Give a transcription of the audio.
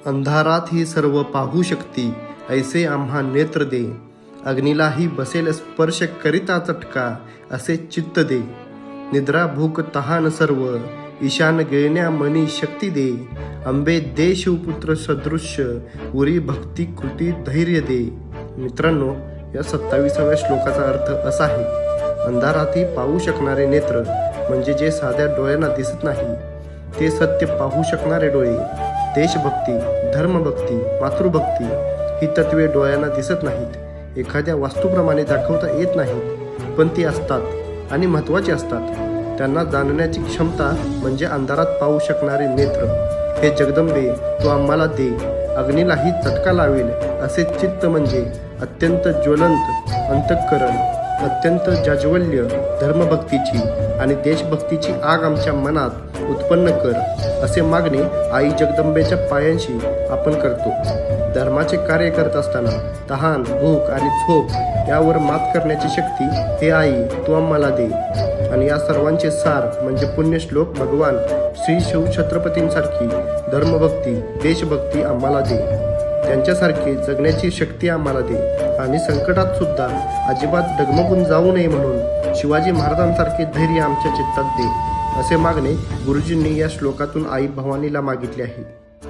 अंधारात ही सर्व पाहू शकती, ऐसे आम्हा नेत्र दे. अग्नीलाही बसेल स्पर्श करिता चटका, असे चित्त दे. निद्रा भूक तहान सर्व, ईशान गिळण्या मनी शक्ती दे. अंबे दे शिवपुत्र सदृश्य, उरी भक्ती कृती धैर्य दे. मित्रांनो, या 27व्या श्लोकाचा अर्थ असा आहे: अंधारातही पाहू शकणारे नेत्र म्हणजे जे साध्या डोळ्यांना दिसत नाही, ते सत्य पाहू शकणारे डोळे. देशभक्ती, धर्मभक्ती, मातृभक्ती ही तत्वे डोळ्यांना दिसत नाहीत, एखाद्या वास्तूप्रमाणे दाखवता येत नाहीत, पण ती असतात आणि महत्त्वाची असतात. त्यांना जाणण्याची क्षमता म्हणजे अंधारात पाहू शकणारे नेत्र. हे जगदंबे, तू आम्हाला दे. अग्नीलाही चटका लावेल असे चित्त म्हणजे अत्यंत ज्वलंत अंतःकरण, अत्यंत जाज्वल्य धर्मभक्तीची आणि देशभक्तीची आग आमच्या मनात उत्पन्न कर, असे मागणे आई जगदंबेच्या पायांशी आपण करतो. धर्माचे कार्य करत असताना तहान, भूक आणि झोप यावर मात करण्याची शक्ती हे आई तू आम्हाला दे. आणि या सर्वांचे सार म्हणजे पुण्यश्लोक भगवान श्री शिव छत्रपतींसारखी धर्मभक्ती, देशभक्ती आम्हाला दे. त्यांच्यासारखे जगण्याची शक्ती आम्हाला दे. आणि संकटात सुद्धा अजिबात डगमगून जाऊ नये म्हणून शिवाजी महाराजांसारखे धैर्य आमच्या चित्तात दे, असे मागणे गुरुजींनी या श्लोकातून आई भवानीला मागितले आहे.